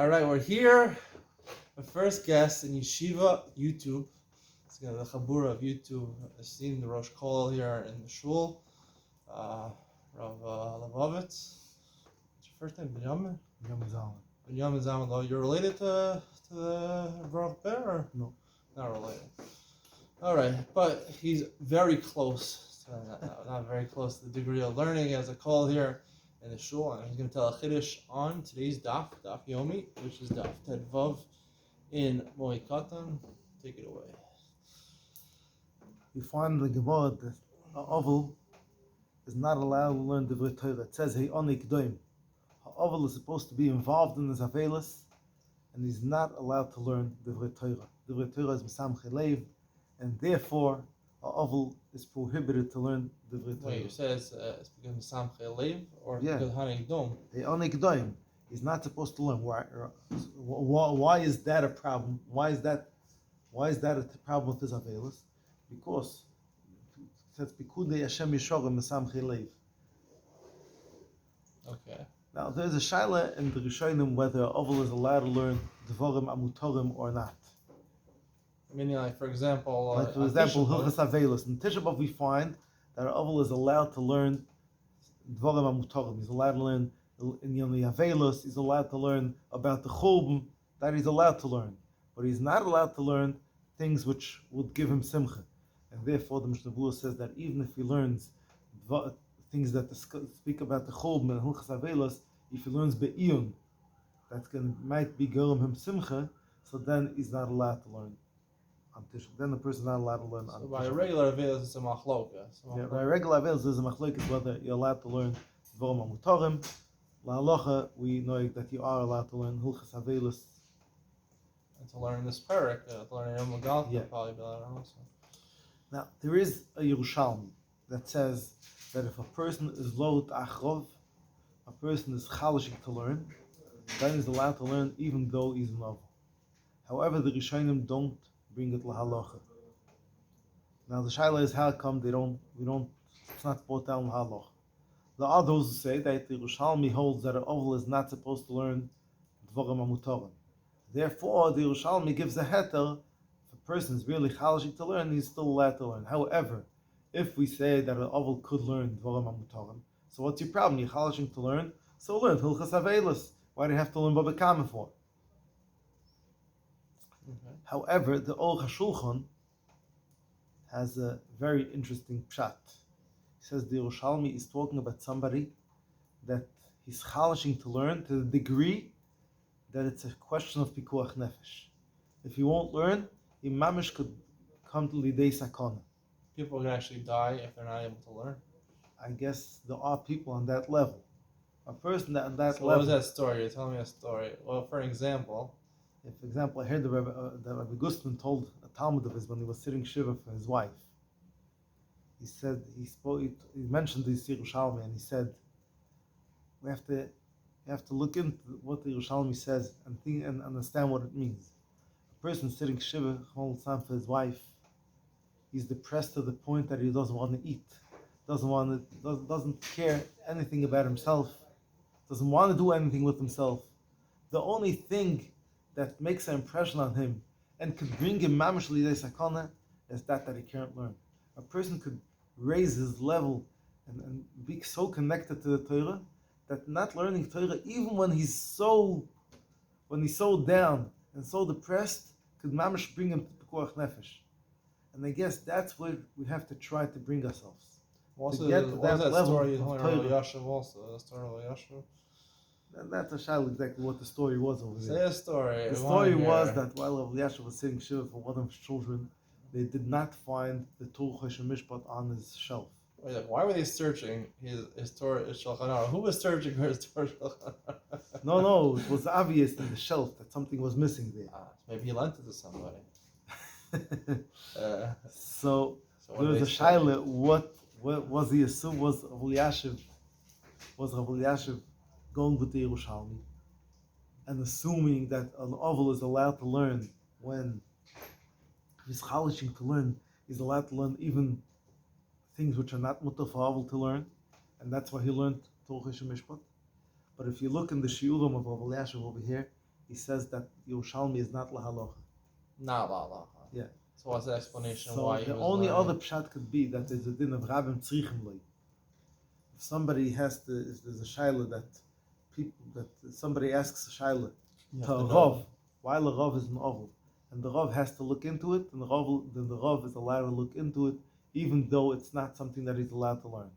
All right, we're here. The first guest in Yeshiva YouTube. It's got the Chabura of YouTube. I've seen the Rosh Kol here in the shul. Rav Levovitz. What's your first name? Binyamin? Binyamin Zalman. You're related to the Baruch Ber? Or? No. Not related. All right, but he's very close. Not very close to the degree of learning as a call here in the shul, and he's going to tell a chiddush on today's daf yomi, which is daf Tedvav in Moed Katan. Take it away. We find the Gemara that an oval is not allowed to learn the Torah. It says, "Hey, only k'doim." An oval is supposed to be involved in his avelis, and he's not allowed to learn the Torah. The Torah is mesamche leiv, and therefore an oval is prohibited to learn the Torah. Wait, you say it's because of Samche Lev or Yeah. because Hanik Dom? Hey, only k'doim. He's not supposed to learn. Why is that a problem? Why is that a problem with his avelis? Because it says Pikudei Hashem Yishorim Mesamchei Leiv. Okay. Now there's a shaila in the Rishonim whether Oval is allowed to learn Dvorim Amutorim or not. Meaning, like, for example, Hilchas Avelis. In Tisha B'Av we find that Oval is allowed to learn Dvorim Amutorim. He's allowed to learn in the Avelis. He's allowed to learn about the Chulbim. That he's allowed to learn, but he's not allowed to learn things which would give him simcha. And therefore, the Mishnah Berurah says that even if he learns things that speak about the Chulbim and Hilchas Avelis, if he learns Be'iyun, might be giving him simcha, so then he's not allowed to learn. Then the person is not allowed to learn. So by regular Avelis, it's a machloka. Yeah, by regular Avelis, there's a machlokes whether you're allowed to learn Dvorim Amutorim. La'alocha, we know that you are allowed to learn Hilchas Avelis. And to learn this parak, to learn Yom Lagal, Yeah. probably be allowed also. Now, there is a Yerushalmi that says that if a person is lo ta'achrov, a person is chalashik to learn, then he's allowed to learn even though he's novel. However, the Rishonim don't bring it lahalacha. Now, the shaila is how come it's not brought down lahalacha. There are those who say that the Yerushalmi holds that an oval is not supposed to learn Dvorim Amutorim. Therefore, the Yerushalmi gives a heter. If a person is really chalashik to learn, he's still allowed to learn. However, if we say that an oval could learn Dvorim Amutorim, so what's your problem? You're chalashik to learn, so learn Hilchas Avelis. Why do you have to learn Baba Kama for? Okay. However, the Aruch HaShulchan has a very interesting pshat. He says the Yerushalmi is talking about somebody that he's chalashing to learn to the degree that it's a question of pikuach nefesh. If he won't learn, he mamish could come to lidei sakana. People can actually die if they're not able to learn. I guess there are people on that level. A person that on that So level. what was that story? You're telling me a story. Well, for example, If, for example, I heard that Rabbi Gustman told a Talmud of his when he was sitting shiva for his wife. He said he mentioned the Yerushalmi and he said we have to look into what the Yerushalmi says and think and understand what it means. A person sitting shiva whole time for his wife, he's depressed to the point that he doesn't want to eat, doesn't care anything about himself, doesn't want to do anything with himself. The only thing that makes an impression on him and could bring him mamish lidei sakana is that he can't learn. A person could raise his level and be so connected to the Torah that not learning Torah, even when he's so down and so depressed, could mamish bring him to pikuach nefesh. And I guess that's where we have to try to bring ourselves. also, to get to what that was that level story you of told me Torah. about Yashav also? The story of Yashav? And that's a shayla exactly what the story was over Say there. a story. The story was that while Yashav was sitting shiva for one of his children, they did not find the Torah Choshen Mishpat on his shelf. Why were they searching his Torah Shulchan Aruch? Who was searching for his Torah Shulchan Aruch? No, it was obvious in the shelf that something was missing there. Maybe he lent it to somebody. So what there was did a they say? shaila. What was he assumed was Rav Elyashiv going with the Yerushalmi and assuming that an oval is allowed to learn when he's chalashing to learn, he's allowed to learn even things which are not mutar for oval to learn, and that's why he learned Torah Mishpat. But if you look in the shiurim of Rav Elyashiv over here, he says that Yerushalmi is not lahalacha. Not Allah. Yeah. So what's the explanation So why the he was only learning? other pshat could be that there's a din of Rabim Tzrichim Loi. If somebody has to, if there's a shaila that somebody asks a shaila You to have a to know. Rav, while a Rav is an Ovel, and the Rav has to look into it, and then the Rav is allowed to look into it, even though it's not something that he's allowed to learn.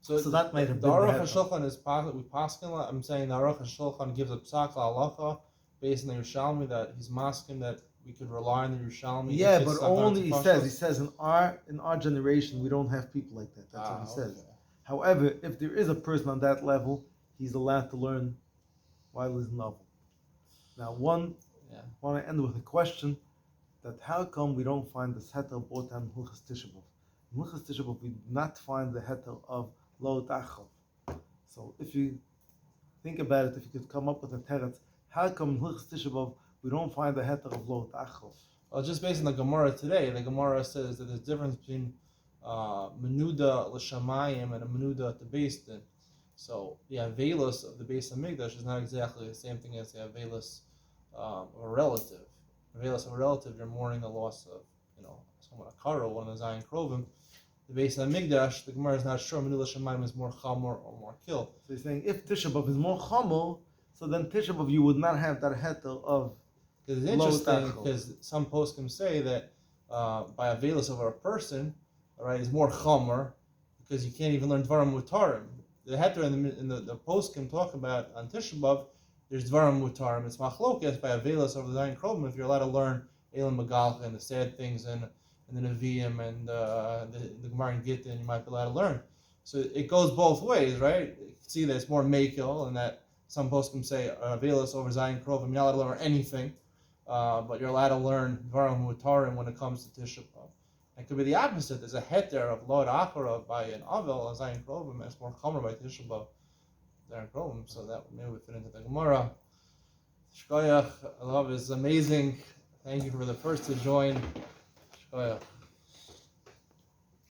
So that might have the been the Aruch heter. HaShulchan is we paskin. I'm saying the Aruch HaShulchan gives a psak halacha based on the Yerushalmi that he's masking that we could rely on the Yerushalmi. Yeah, if it's but not going only to he pashtos. says in our generation we don't have people like that. That's what he says. Okay. However, if there is a person on that level, he's allowed to learn while he's novel. Now, I want to end with a question: that how come we don't find the heter brought on Hilchas Tisha B'Av? In Hilchas Tisha B'Av, we do not find the heter of Lo Tachov. So, if you think about it, if you could come up with a teretz, how come in Hilchas Tisha B'Av we don't find the heter of Lo Tachov? Well, just based on the Gemara today, the Gemara says that there's a difference between menuda l'shamayim and a menuda at the Beis Din. So the avelus of the Beis Hamikdash is not exactly the same thing as the avelus of a relative. Avelus of a relative, you're mourning the loss of, someone a karo, one of the Zayin Krovim. The Beis Hamikdash, the Gemara is not sure menuda l'shamayim is more chamor or more kill. So he's saying if Tisha B'Av is more chamor, so then Tisha B'Av you would not have that heter of. Because it's interesting, because some poskim say that by a velus over a person, all right, is more chomer, because you can't even learn dvarim mutarim. The heter in the poskim talk about on Tisha B'Av, there's dvarim mutarim. It's machlokas by a velus over the Zayin Krovim if you're allowed to learn Elam Magalcha and the sad things and the Nevi'im and the Gemara and Gittin, you might be allowed to learn. So it goes both ways, right? You can see that it's more makil, and that some poskim say velus over Zayin Krovim, you're not allowed to learn anything. But you're allowed to learn Dvarim Mutarim when it comes to Tisha B'Av. It could be the opposite. There's a heter of Lod Akara by an Avel, a Zayin Krovim, and it's more Chomer by Tisha B'Av, Zayin Krovim. So that maybe would fit into the Gemara. Shkoyach, I love it. It's amazing. Thank you for the first to join. Shkoyach.